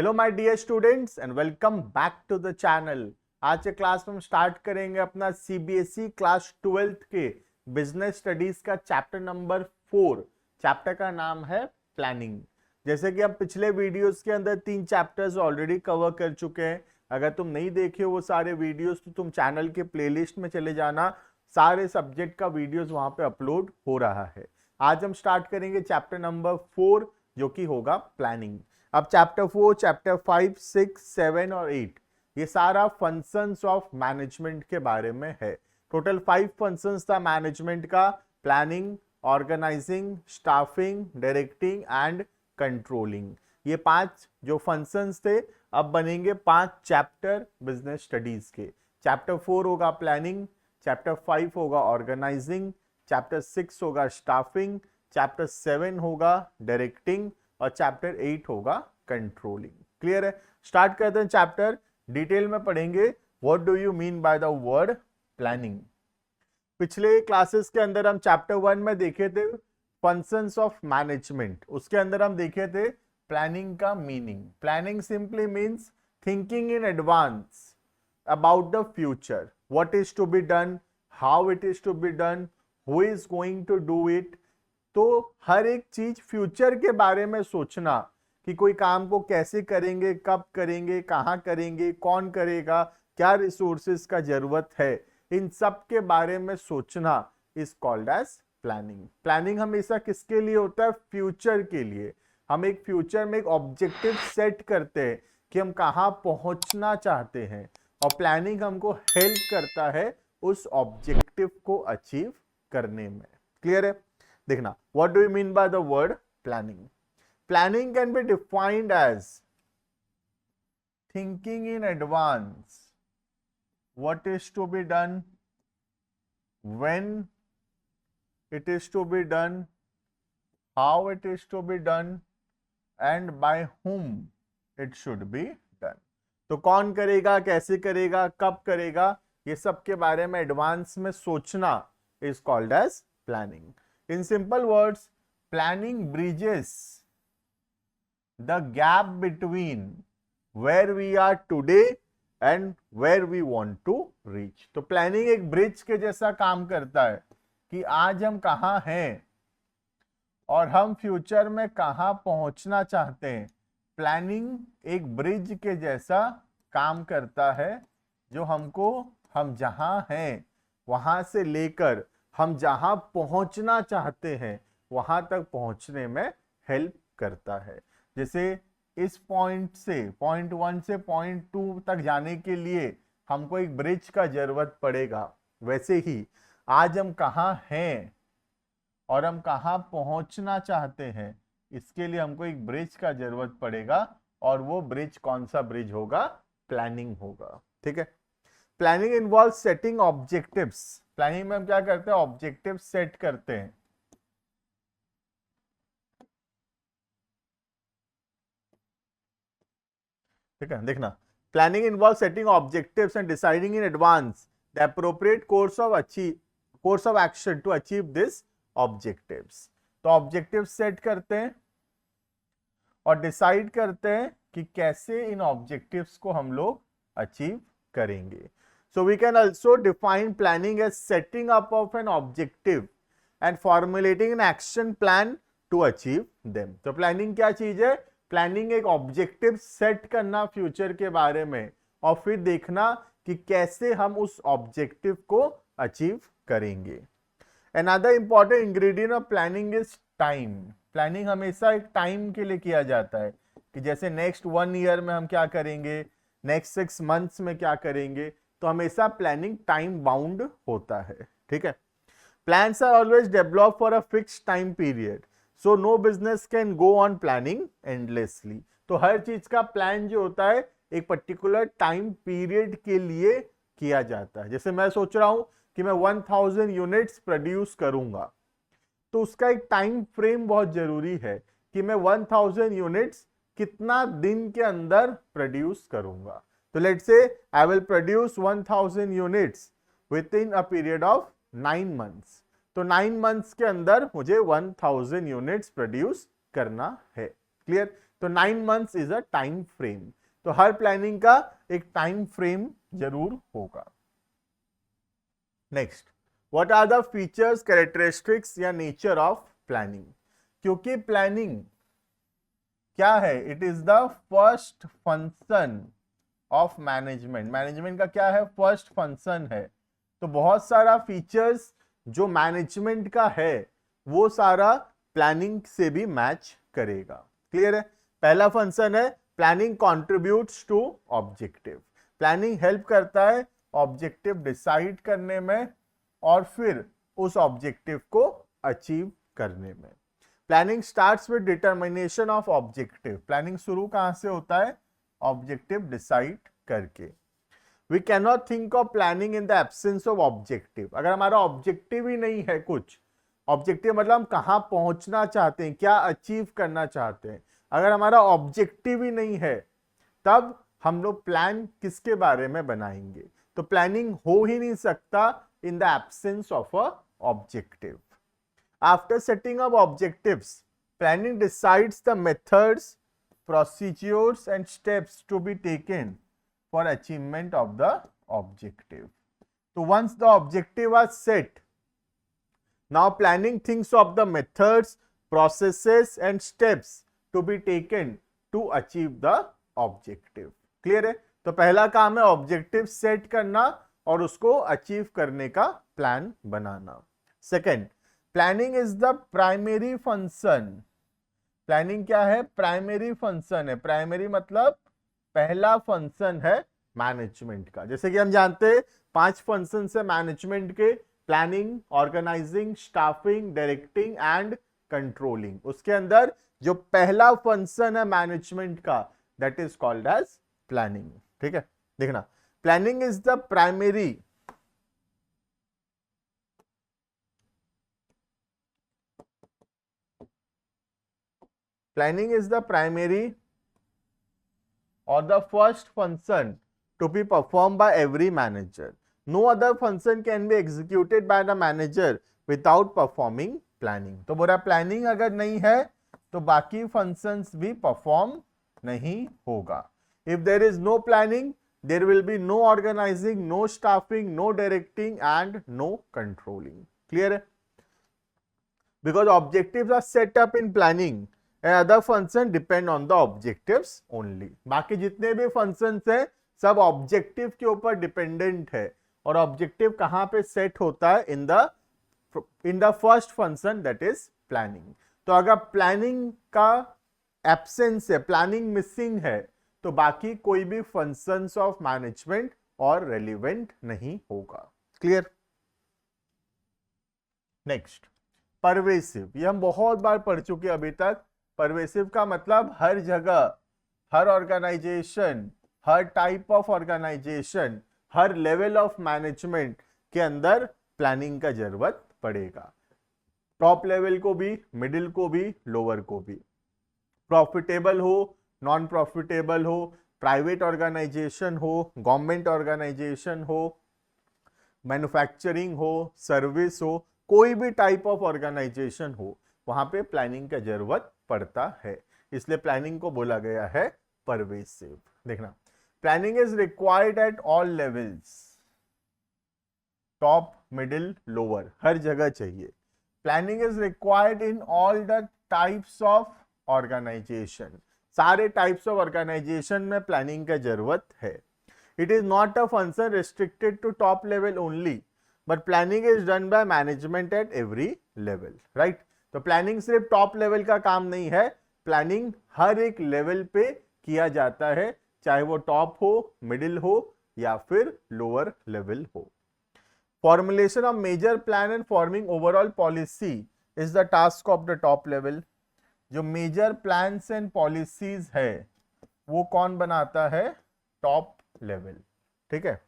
Hello my dear students and welcome back to the channel. आज के class में हम स्टार्ट करेंगे अपना सीबीएसई क्लास 12th के बिजनेस स्टडीज का चैप्टर नंबर 4। चैप्टर का नाम है प्लानिंग। जैसे कि हम पिछले वीडियोस के अंदर 3 चैप्टर्स ऑलरेडी कवर कर चुके हैं। अगर तुम नहीं देखे हो वो सारे वीडियोस तो तुम चैनल के प्लेलिस्ट में चले जाना, सारे सब्जेक्ट का वीडियोस वहां पे अपलोड हो रहा है। आज हम स्टार्ट करेंगे चैप्टर नंबर 4 जो कि होगा प्लानिंग। अब चैप्टर 4, चैप्टर 5, 6, 7 और 8 ये सारा फंक्शंस ऑफ मैनेजमेंट के बारे में है। टोटल 5 फंक्शंस था मैनेजमेंट का: planning, organising, staffing, directing and controlling. ये 5 जो फंक्शंस थे अब बनेंगे 5 चैप्टर बिजनेस स्टडीज के। चैप्टर 4 होगा प्लानिंग, चैप्टर 5 होगा ऑर्गेनाइजिंग, चैप्टर 6 होगा स्टाफिंग, चैप्टर 7 होगा डायरेक्टिंग और चैप्टर 8 होगा कंट्रोलिंग। क्लियर है? स्टार्ट करते हैं चैप्टर। डिटेल में पढ़ेंगे what do you mean by the word planning. पिछले क्लासेस के अंदर हम चैप्टर 1 में देखे थे फंक्शंस ऑफ मैनेजमेंट। उसके अंदर हम देखे थे प्लानिंग का meaning. Planning simply means thinking in advance about the future, what is to be done, how it is to be done, who is going to do it। तो हर एक चीज future के बारे में सोचना कि कोई काम को कैसे करेंगे, कब करेंगे, कहाँ करेंगे, कौन करेगा, क्या रिसोर्सेज का जरूरत है, इन सब के बारे में सोचना is called as planning. Planning हमेशा किसके लिए होता है? फ्यूचर के लिए। हम एक फ्यूचर में एक ऑब्जेक्टिव सेट करते हैं कि हम कहाँ पहुंचना चाहते हैं और प्लानिंग हमको हेल्प करता है उस ऑब्जेक्टिव को अचीव करने में। क्लियर है? देखना, what do you mean by the word planning. Planning can be defined as thinking in advance what is to be done, when it is to be done, how it is to be done and by whom it should be done. तो कौन करेगा, कैसे करेगा, कब करेगा, ये सब के बारे में एडवांस में सोचना is called as planning. In simple words, planning bridges the gap between where we are today and where we want to reach. तो प्लानिंग एक ब्रिज के जैसा काम करता है कि आज हम कहाँ हैं और हम फ्यूचर में कहाँ पहुंचना चाहते हैं। प्लानिंग एक ब्रिज के जैसा काम करता है जो हमको हम जहां हैं वहां से लेकर हम जहां पहुंचना चाहते हैं वहां तक पहुंचने में हेल्प करता है। जैसे इस पॉइंट से पॉइंट 1 से पॉइंट 2 तक जाने के लिए हमको एक ब्रिज का जरूरत पड़ेगा, वैसे ही आज हम कहाँ हैं और हम कहाँ पहुंचना चाहते हैं इसके लिए हमको एक ब्रिज का जरूरत पड़ेगा और वो ब्रिज कौन सा ब्रिज होगा? प्लानिंग होगा। ठीक है? Planning involve setting objectives. Planning में हम क्या करते हैं? ऑब्जेक्टिव सेट करते हैं। ठीक है? देखना, planning involve setting objectives and deciding in advance the appropriate course of action to achieve this objectives. तो ऑब्जेक्टिव सेट करते हैं और डिसाइड करते हैं कि कैसे इन ऑब्जेक्टिव्स को हम लोग अचीव करेंगे। So we can also define planning as setting up of an objective and formulating an action plan to achieve them. तो प्लानिंग क्या चीज है? प्लानिंग एक ऑब्जेक्टिव सेट करना फ्यूचर के बारे में और फिर देखना कि कैसे हम उस ऑब्जेक्टिव को अचीव करेंगे। Another important ingredient of planning is time। Planning हमेशा एक टाइम के लिए किया जाता है कि जैसे नेक्स्ट 1 ईयर में हम क्या करेंगे, नेक्स्ट 6 मंथ्स में क्या करेंगे। तो हमेशा प्लानिंग टाइम बाउंड होता है। ठीक है? Plans are always develop for a fixed time period, so no business can go on planning endlessly. तो हर चीज का प्लान जो होता है एक पर्टिकुलर टाइम पीरियड के लिए किया जाता है। जैसे मैं सोच रहा हूं कि मैं 1000 यूनिट्स प्रोड्यूस करूंगा, तो उसका एक टाइम फ्रेम बहुत जरूरी है कि मैं 1000 यूनिट्स कितना दिन के अंदर प्रोड्यूस करूंगा। तो let's say I will produce 1000 units with in a period of 9 months. तो 9 मंथ्स के अंदर मुझे 1000 यूनिट्स प्रोड्यूस करना है। क्लियर? तो 9 months is a time frame. तो हर प्लानिंग का एक टाइम फ्रेम जरूर होगा। Next, what are the features, characteristics या नेचर ऑफ प्लानिंग? क्योंकि प्लानिंग क्या है, it is the first function of management. Management का क्या है, फर्स्ट फंक्शन है। तो बहुत सारा फीचर्स जो मैनेजमेंट का है वो सारा प्लानिंग से भी मैच करेगा। क्लियर है? पहला फंक्शन है planning contributes to objective. Planning help करता है ऑब्जेक्टिव डिसाइड करने में और फिर उस ऑब्जेक्टिव को अचीव करने में। Planning starts with determination of objective. Planning शुरू कहां से होता है, ऑब्जेक्टिव डिसाइड करके। We can not think of planning in the absence of objective. अगर हमारा ऑब्जेक्टिव ही नहीं है, कुछ ऑब्जेक्टिव मतलब हम कहां पहुंचना चाहते हैं, क्या अचीव करना चाहते हैं, अगर हमारा ऑब्जेक्टिव ही नहीं है तब हम लोग प्लान किसके बारे में बनाएंगे? तो प्लानिंग हो ही नहीं सकता इन the absence of a objective. After setting up objectives, planning decides the methods, procedures and steps to be taken for achievement of the objective. So once the objective was set, now planning thinks of the methods, processes and steps to be taken to achieve the objective. Clear है? तो पहला काम है objective set करना और उसको achieve करने का plan banana. Second, planning is the primary function. Planning क्या है, प्राइमरी फंक्शन है। प्राइमरी मतलब पहला फंक्शन है मैनेजमेंट का। जैसे कि हम जानते हैं 5 फंक्शन है मैनेजमेंट के, planning, organising, staffing, directing and controlling. उसके अंदर जो पहला फंक्शन है मैनेजमेंट का, that is called as planning. ठीक है, देखना, planning is the primary Planning is the primary or the first function to be performed by every manager. No other function can be executed by the manager without performing planning. तो बोला planning अगर नहीं है तो बाकी functions भी perform नहीं होगा. If there is no planning, there will be no organizing, no staffing, no directing and no controlling. Clear है? Because objectives are set up in planning. And other function depend on the objectives only. बाकी जितने भी functions हैं सब objective के ऊपर dependent है और ऑब्जेक्टिव कहां पे सेट होता है, in the first function that is planning. तो अगर प्लानिंग का एब्सेंस है, प्लानिंग मिसिंग है, तो बाकी कोई भी फंक्शंस ऑफ मैनेजमेंट और रेलिवेंट नहीं होगा। क्लियर? Next, pervasive. ये हम बहुत बार पढ़ चुके अभी तक। परवेसिव का मतलब हर जगह, हर ऑर्गेनाइजेशन, हर टाइप ऑफ ऑर्गेनाइजेशन, हर लेवल ऑफ मैनेजमेंट के अंदर प्लानिंग का जरूरत पड़ेगा। टॉप लेवल को भी, मिडिल को भी, लोअर को भी। प्रॉफिटेबल हो, नॉन प्रॉफिटेबल हो, प्राइवेट ऑर्गेनाइजेशन हो, गवर्नमेंट ऑर्गेनाइजेशन हो, मैन्युफैक्चरिंग हो, सर्विस हो, कोई भी टाइप ऑफ ऑर्गेनाइजेशन हो, वहां पे प्लानिंग का जरूरत पड़ता है। इसलिए प्लानिंग को बोला गया है परवेसिव। देखना, planning is required at all levels, top, middle, lower, हर जगह चाहिए। Planning is required in all the types of organisation. सारे टाइप्स ऑफ ऑर्गेनाइजेशन में प्लानिंग का जरूरत है। It is not a function restricted to top level only, but planning is done by management at every level. Right? तो planning सिर्फ top level का काम नहीं है, प्लानिंग हर एक लेवल पे किया जाता है, चाहे वो टॉप हो, मिडिल हो या फिर लोअर लेवल हो। Formulation of major plan and forming overall policy is the task of the top level. जो मेजर प्लान्स एंड पॉलिसीज है वो कौन बनाता है, टॉप लेवल। ठीक है?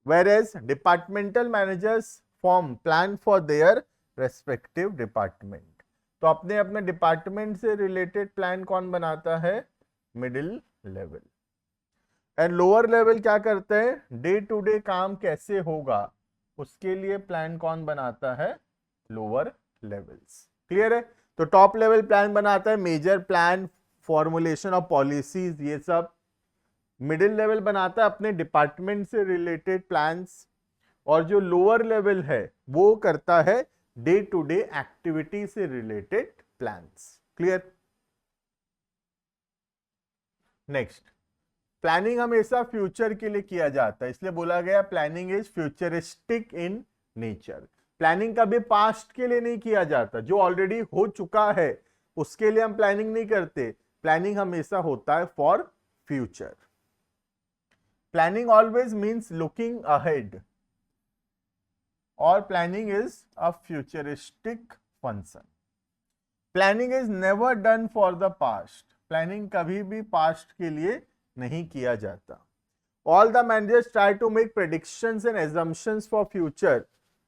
Whereas departmental managers form plan for their respective department. तो अपने अपने डिपार्टमेंट से रिलेटेड प्लान कौन बनाता है, middle level. And lower level क्या करते हैं, डे टू डे काम कैसे होगा उसके लिए प्लान कौन बनाता है, लोअर लेवल्स। क्लियर है? तो टॉप लेवल प्लान बनाता है major plan formulation of policies, ये सब। मिडिल लेवल बनाता है अपने डिपार्टमेंट से रिलेटेड प्लान्स, और जो लोअर लेवल है वो करता है डे टू डे एक्टिविटी से related plans. Clear? Next, planning हमेशा फ्यूचर के लिए किया जाता है, इसलिए बोला गया planning is futuristic in nature. Planning कभी पास्ट के लिए नहीं किया जाता, जो ऑलरेडी हो चुका है उसके लिए हम प्लानिंग नहीं करते। प्लानिंग हमेशा होता है for future. Planning always means looking ahead, और planning is a futuristic function. Planning is never done for the past. Planning कभी भी पास्ट के लिए नहीं किया जाता। All the managers try to make predictions and assumptions for future,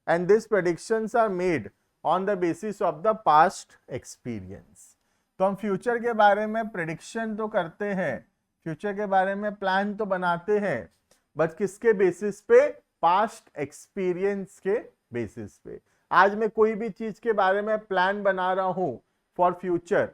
and these predictions are made on the basis of the past experience. तो हम future के बारे में प्रेडिक्शन तो करते हैं, फ्यूचर के बारे में प्लान तो बनाते हैं, बट किसके बेसिस पे? पास्ट एक्सपीरियंस के बेसिस पे। आज मैं कोई भी चीज के बारे में प्लान बना रहा हूं फॉर फ्यूचर,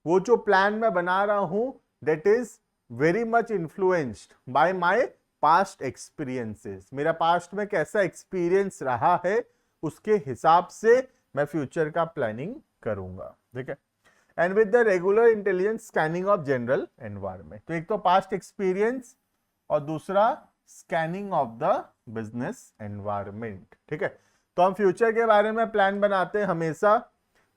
वो जो प्लान मैं बना रहा हूं that is very much influenced by my past experiences. मेरा पास्ट में कैसा एक्सपीरियंस रहा है उसके हिसाब से मैं फ्यूचर का प्लानिंग करूंगा। ठीक है? And with the regular intelligence scanning of general environment. तो एक तो पास्ट एक्सपीरियंस और दूसरा scanning of the business environment. ठीक है? तो हम फ्यूचर के बारे में प्लान बनाते हैं हमेशा,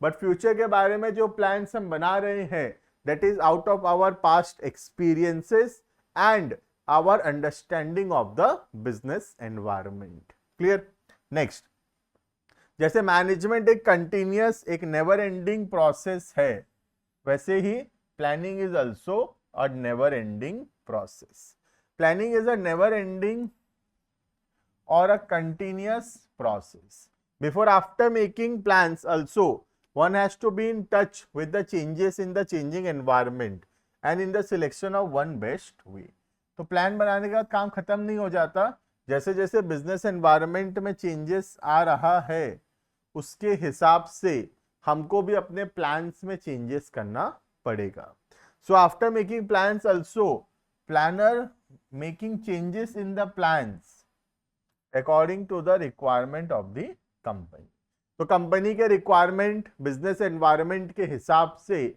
बट फ्यूचर के बारे में जो प्लान्स हम बना रहे हैं that is out of our past experiences and our understanding of the business environment. Clear? Next, जैसे मैनेजमेंट एक कंटिन्यूअस, एक नेवर एंडिंग प्रोसेस है, वैसे ही planning is also a never ending process. Planning is a never ending or a continuous process. Before after making plans also, one has to be in touch with the changes in the changing environment and in the selection of one best way. तो plan बनाने का काम खत्म नहीं हो जाता, जैसे जैसे बिजनेस एनवायरनमेंट में चेंजेस आ रहा है उसके हिसाब से हमको भी अपने प्लान्स में चेंजेस करना पड़ेगा। So after making plans also, planner making changes in the plans according to the requirement of the company. तो कंपनी के रिक्वायरमेंट, बिजनेस एनवायरनमेंट के हिसाब से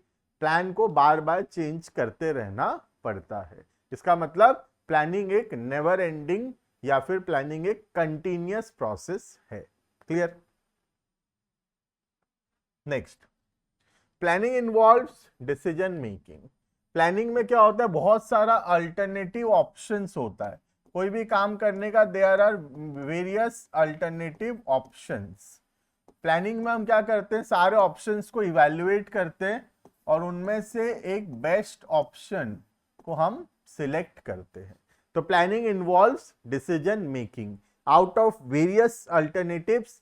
प्लान को बार बार चेंज करते रहना पड़ता है। इसका मतलब प्लानिंग एक नेवर एंडिंग या फिर प्लानिंग एक कंटिन्यूअस प्रोसेस है। Clear? Next, planning involves decision making. Planning में क्या होता है? बहुत सारा अल्टरनेटिव ऑप्शंस होता है। कोई भी काम करने का there are various alternative options. Planning में हम क्या करते हैं? सारे ऑप्शंस को इवैल्यूएट करते हैं और उनमें से एक बेस्ट ऑप्शन को हम सिलेक्ट करते हैं। तो planning involves decision making out of various alternatives.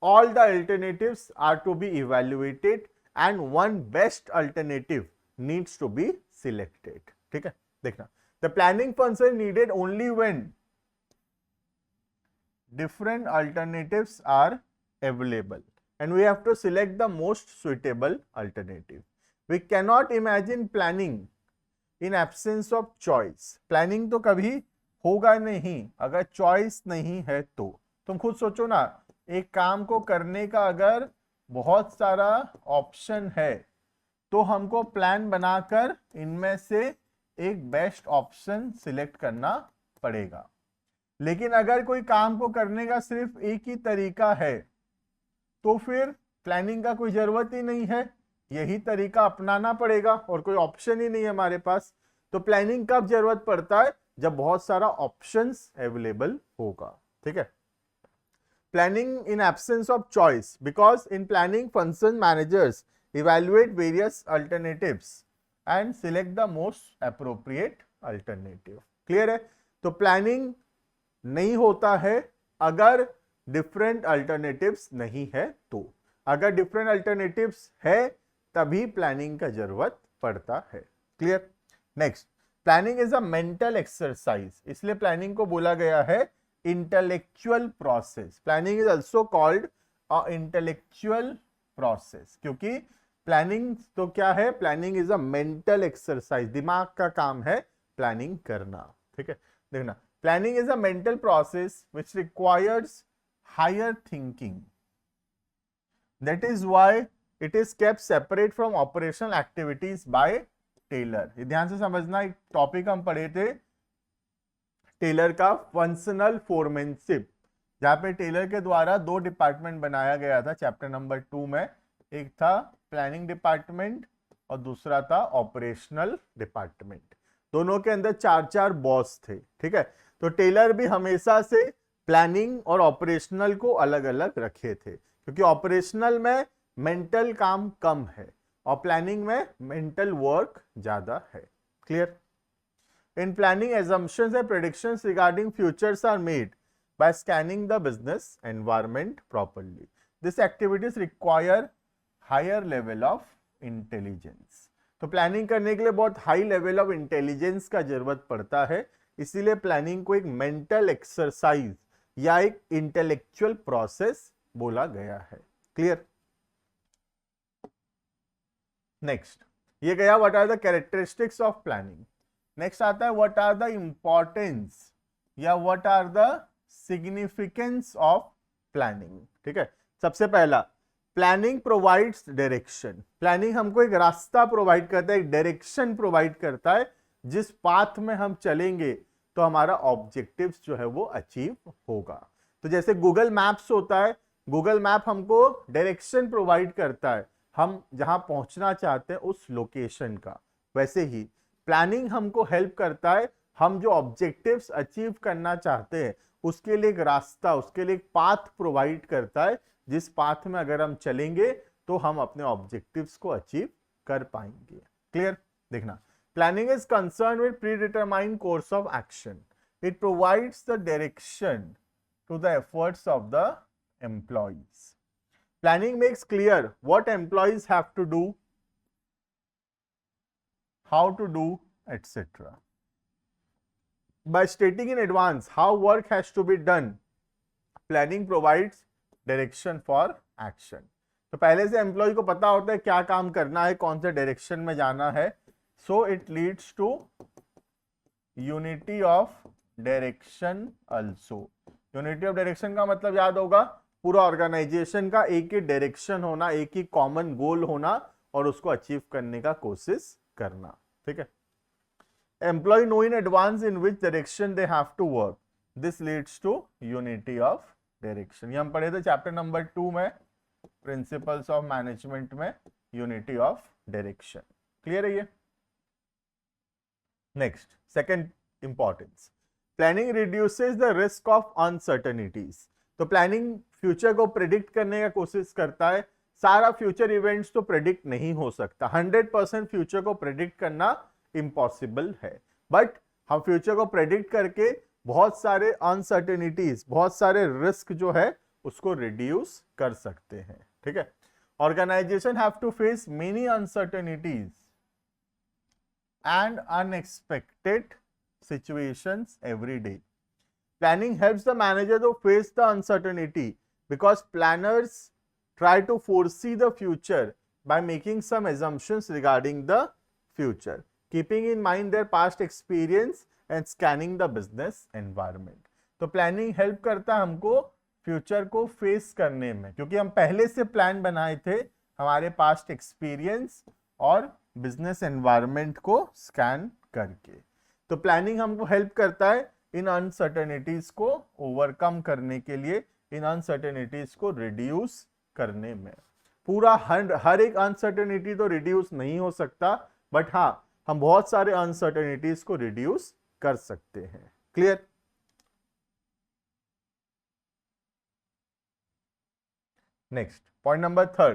All the alternatives are to be evaluated and one best alternative needs to be selected. ठीक है? देखना, the planning function needed only when different alternatives are available and we have to select the most suitable alternative. We cannot imagine planning in absence of choice. Planning तो कभी होगा नहीं अगर choice नहीं है तो। तुम खुद सोचो ना, एक काम को करने का अगर बहुत सारा ऑप्शन है तो हमको प्लान बनाकर इनमें से एक बेस्ट ऑप्शन सिलेक्ट करना पड़ेगा। लेकिन अगर कोई काम को करने का सिर्फ एक ही तरीका है तो फिर प्लानिंग का कोई जरूरत ही नहीं है, यही तरीका अपनाना पड़ेगा और कोई ऑप्शन ही नहीं है हमारे पास। तो प्लानिंग कब जरूरत पड़ता है? जब बहुत सारा ऑप्शंस अवेलेबल होगा। ठीक है? Planning in absence of choice, because in planning function managers evaluate various alternatives and select the most appropriate alternative. Clear है? तो प्लानिंग नहीं होता है अगर डिफरेंट अल्टरनेटिव्स नहीं है तो। अगर डिफरेंट अल्टरनेटिव्स है तभी प्लानिंग का जरूरत पड़ता है। Clear? Next, planning is a mental exercise, इसलिए प्लानिंग को बोला गया है intellectual process. Planning is also called a intellectual process, क्योंकि प्लानिंग तो क्या है? Planning is a mental exercise, दिमाग का काम है प्लानिंग करना, ठीक है। देखना, planning is a mental process which requires higher thinking, that is why it is kept separate from operational activities by Taylor. ये ध्यान से समझना, एक टॉपिक हम पढ़े थे टेलर का, फंक्शनल फोरमैनशिप, जहां पे टेलर के द्वारा दो डिपार्टमेंट बनाया गया था चैप्टर नंबर 2 में। एक था प्लानिंग डिपार्टमेंट और दूसरा था ऑपरेशनल डिपार्टमेंट। दोनों के अंदर 4-4 बॉस थे, ठीक है। तो टेलर भी हमेशा से प्लानिंग और ऑपरेशनल को अलग अलग रखे थे, क्योंकि ऑपरेशनल में मेंटल काम कम है और प्लानिंग में मेंटल वर्क ज्यादा है। Clear? In planning, assumptions and predictions regarding futures are made by scanning the business environment properly. These activities require higher level of intelligence. तो प्लानिंग करने के लिए बहुत हाई लेवल ऑफ इंटेलिजेंस का जरूरत पड़ता है, इसीलिए प्लानिंग को एक मेंटल एक्सरसाइज या एक इंटेलेक्चुअल प्रोसेस बोला गया है। क्लियर? नेक्स्ट, ये गया what are the characteristics of planning. Next आता है व्हाट आर द इंपॉर्टेंस या what are the significance of planning, ठीक है। सबसे पहला, प्लानिंग प्रोवाइड्स डायरेक्शन। प्लानिंग हमको एक रास्ता प्रोवाइड करता है, एक डायरेक्शन प्रोवाइड करता है, जिस पाथ में हम चलेंगे तो हमारा ऑब्जेक्टिव्स जो है वो अचीव होगा। तो जैसे गूगल मैप्स होता है, गूगल मैप हमको डायरेक्शन प्रोवाइड करता है, हम जहां पहुंचना चाहते हैं उस लोकेशन का। वैसे ही प्लानिंग हमको हेल्प करता है, हम जो ऑब्जेक्टिव्स अचीव करना चाहते हैं उसके लिए एक रास्ता, उसके लिए एक पाथ प्रोवाइड करता है, जिस पाथ में अगर हम चलेंगे तो हम अपने ऑब्जेक्टिव्स को अचीव कर पाएंगे। क्लियर? देखना, planning is concern with predetermined course of action. It provides the direction to the efforts of the employees. Planning makes clear what employees have to do, how to do, etc. By stating in advance how work has to be done, planning provides direction for action. तो पहले से employ को पता होता है क्या काम करना है, कौन से डायरेक्शन में जाना है, so it leads to unity of direction also. Unity of direction का मतलब याद होगा, पूरा ऑर्गेनाइजेशन का एक ही डायरेक्शन होना, एक ही कॉमन गोल होना और उसको अचीव करने का कोशिश करना, ठीक है। Employ know in advance in which direction they have to work, this leads to unity of direction. ये हम पढ़े थे चैप्टर नंबर 2 में, प्रिंसिपल्स ऑफ मैनेजमेंट में, यूनिटी ऑफ डायरेक्शन। क्लियर है ये? Next, second importance, planning reduces the risk of uncertainties. तो planning future को प्रिडिक्ट करने का कोशिश करता है। सारा फ्यूचर इवेंट्स तो प्रेडिक्ट नहीं हो सकता, 100% फ्यूचर को प्रेडिक्ट करना इम्पॉसिबल है, बट हम फ्यूचर को प्रेडिक्ट करके बहुत सारे अनसर्टेनिटीज, बहुत सारे रिस्क जो है उसको रिड्यूस कर सकते हैं, ठीक है। Organisation have to face many uncertainties and unexpected situations every day. Planning helps the manager to face the uncertainty because planners try to foresee the future by making some assumptions regarding the future, keeping in mind their past experience and scanning the business environment. तो planning help करता है हमको future को face करने में, क्योंकि हम पहले से प्लान बनाए थे हमारे पास्ट एक्सपीरियंस और बिजनेस एनवायरनमेंट को स्कैन करके। तो प्लानिंग हमको हेल्प करता है इन अनसर्टेनिटीज को ओवरकम करने के लिए, इन अनसर्टेनिटीज को रिड्यूस करने में। पूरा हर एक अनसर्टेनिटी तो रिड्यूस नहीं हो सकता, बट हाँ, हम बहुत सारे अनसर्टेनिटीज को रिड्यूस कर सकते हैं। Clear? Next, point number 3,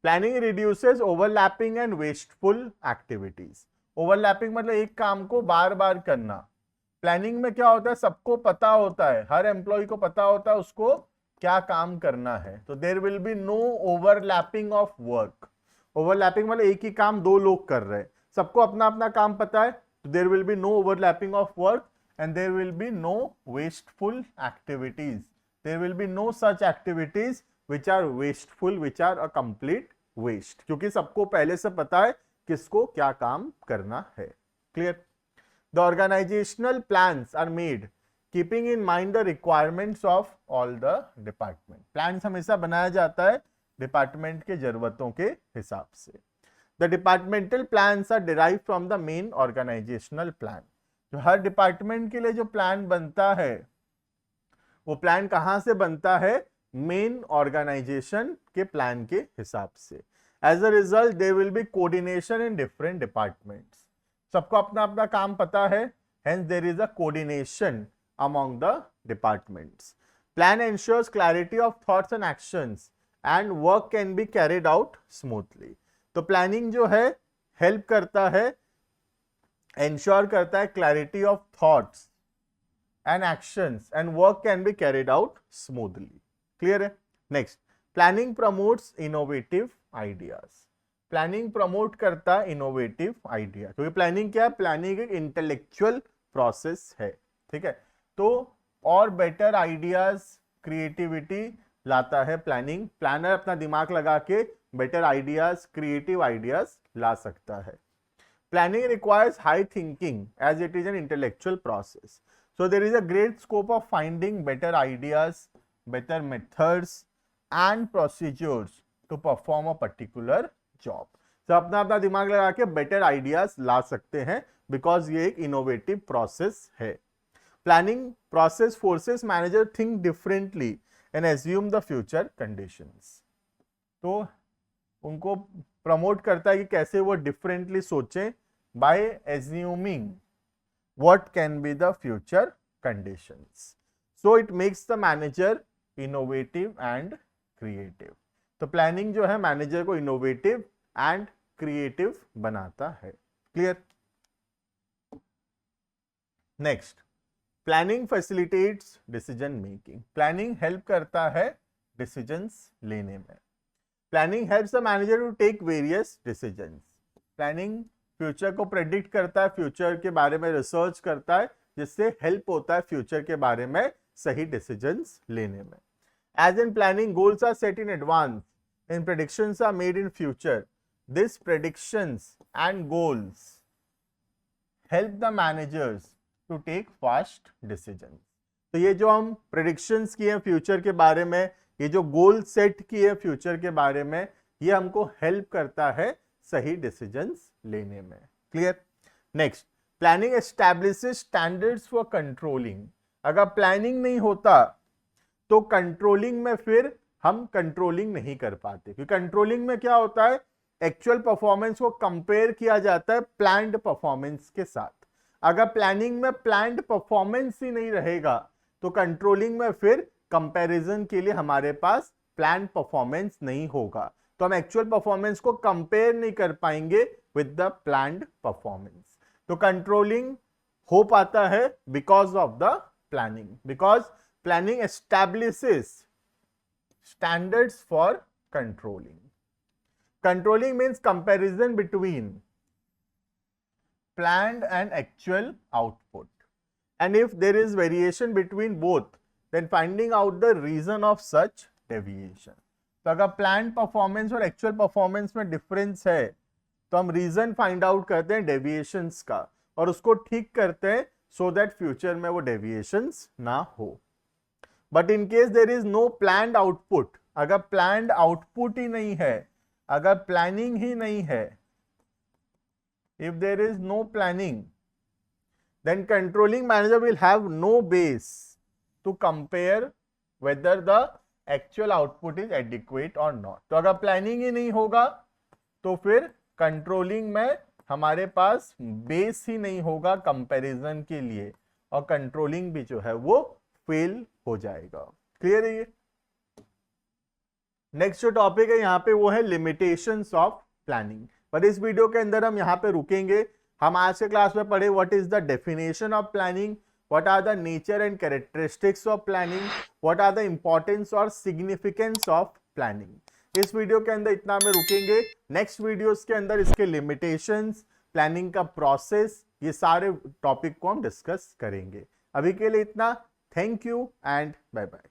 planning reduces overlapping and wasteful activities. Overlapping मतलब एक काम को बार बार करना। प्लानिंग में क्या होता है, सबको पता होता है, हर एम्प्लॉय को पता होता है उसको क्या काम करना है, तो there will be no overlapping of work. Overlapping मतलब एक ही काम दो लोग कर रहे हैं, सबको अपना अपना काम पता है, तो there will be no overlapping of work and there will be no wasteful activities. There will be no such activities which are wasteful, which are a complete waste, क्योंकि सबको पहले से पता है किसको क्या काम करना है। Clear? The organisational plans are made keeping in mind the requirements of all the department. Plans हमेशा बनाया जाता है डिपार्टमेंट के जरूरतों के हिसाब से। The departmental plans are derive from the main organisational plan. जो हर डिपार्टमेंट के लिए जो प्लान बनता है वो प्लान कहां से बनता है? मेन ऑर्गेनाइजेशन के प्लान के हिसाब से। As a result there will be coordination in different departments. सबको अपना अपना काम पता है, hence there is a coordination among the departments. Plan ensures clarity of thoughts and actions and work can be carried out smoothly. तो planning जो है help करता है, एंश्योर करता है clarity of thoughts and actions and work can be carried out smoothly. Clear है? Next, planning promotes innovative ideas. Planning promote करता है इनोवेटिव आइडिया, क्योंकि प्लानिंग क्या है? प्लानिंग एक इंटेलेक्चुअल प्रोसेस है। ठीक है? तो और बेटर आइडियाज, क्रिएटिविटी लाता है प्लानिंग। प्लानर अपना दिमाग लगा के बेटर आइडियाज, क्रिएटिव आइडियाज ला सकता है। Planning requires high thinking as it is an intellectual process, so there is a great scope of finding better ideas, better methods and procedures to perform a particular job. तो अपना अपना दिमाग लगा के better ideas ला सकते हैं, because ये एक इनोवेटिव प्रोसेस है। Planning process forces manager think differently and assume the future conditions. तो उनको प्रमोट करता है कि कैसे वो डिफरेंटली सोचें by assuming what can be the future conditions. So it makes the manager innovative and creative. तो प्लानिंग जो है मैनेजर को इनोवेटिव एंड क्रिएटिव बनाता है। Clear? Next, planning facilitates decision making. Planning help करता है डिसीजंस लेने में। Planning helps the manager to take various decisions. Planning future को प्रेडिक्ट करता है, फ्यूचर के बारे में रिसर्च करता है, जिससे हेल्प होता है फ्यूचर के बारे में सही डिसीजंस लेने में। As in planning goals are set in advance and predictions are made in future. This predictions and goals help the managers to take fast decisions. तो ये जो हम प्रेडिक्शंस किए हैं फ्यूचर के बारे में, ये जो गोल सेट किए फ्यूचर के बारे में, ये हमको हेल्प करता है सही डिसीजंस लेने में। Clear? Next, planning establishes standards for controlling. अगर प्लानिंग नहीं होता तो कंट्रोलिंग में फिर हम कंट्रोलिंग नहीं कर पाते, क्योंकि कंट्रोलिंग में क्या होता है? एक्चुअल परफॉर्मेंस को कंपेयर किया जाता है प्लान्ड परफॉर्मेंस के साथ। अगर प्लानिंग में प्लान्ड परफॉर्मेंस ही नहीं रहेगा तो कंट्रोलिंग में फिर कंपैरिजन के लिए हमारे पास प्लान्ड परफॉर्मेंस नहीं होगा, तो हम एक्चुअल परफॉर्मेंस को कंपेयर नहीं कर पाएंगे विद द प्लान्ड परफॉर्मेंस। तो कंट्रोलिंग हो पाता है because of the planning, because planning establishes standards for controlling. Controlling means comparison between planned and actual output, and if there is variation between both, then finding out the reason of such deviation. तो अगर plan performance और actual performance में difference है तो हम reason find out करते हैं deviations का और उसको ठीक करते हैं सो दैट फ्यूचर में वो डेविएशंस ना हो। But in case there is no planned output, अगर प्लान्ड आउटपुट ही नहीं है, अगर प्लानिंग ही नहीं है, if there is no planning, then controlling manager will have no base to compare whether the actual output is adequate or not. तो अगर planning ही नहीं होगा तो फिर कंट्रोलिंग में हमारे पास बेस ही नहीं होगा कंपैरिजन के लिए और कंट्रोलिंग भी जो है वो फेल हो जाएगा। क्लियर है ये? नेक्स्ट जो टॉपिक है यहाँ पे वो है लिमिटेशंस ऑफ प्लानिंग। पर इस वीडियो के अंदर हम यहाँ पे रुकेंगे। हम आज के क्लास में पढ़े what is the definition of planning, what are the nature and characteristics of planning, what are the importance और सिग्निफिकेंस ऑफ प्लानिंग। इस वीडियो के अंदर इतना में रुकेंगे। नेक्स्ट वीडियोस के अंदर इसके लिमिटेशंस, प्लानिंग का प्रोसेस, ये सारे टॉपिक को हम डिस्कस करेंगे। अभी के लिए इतना। Thank you and bye bye.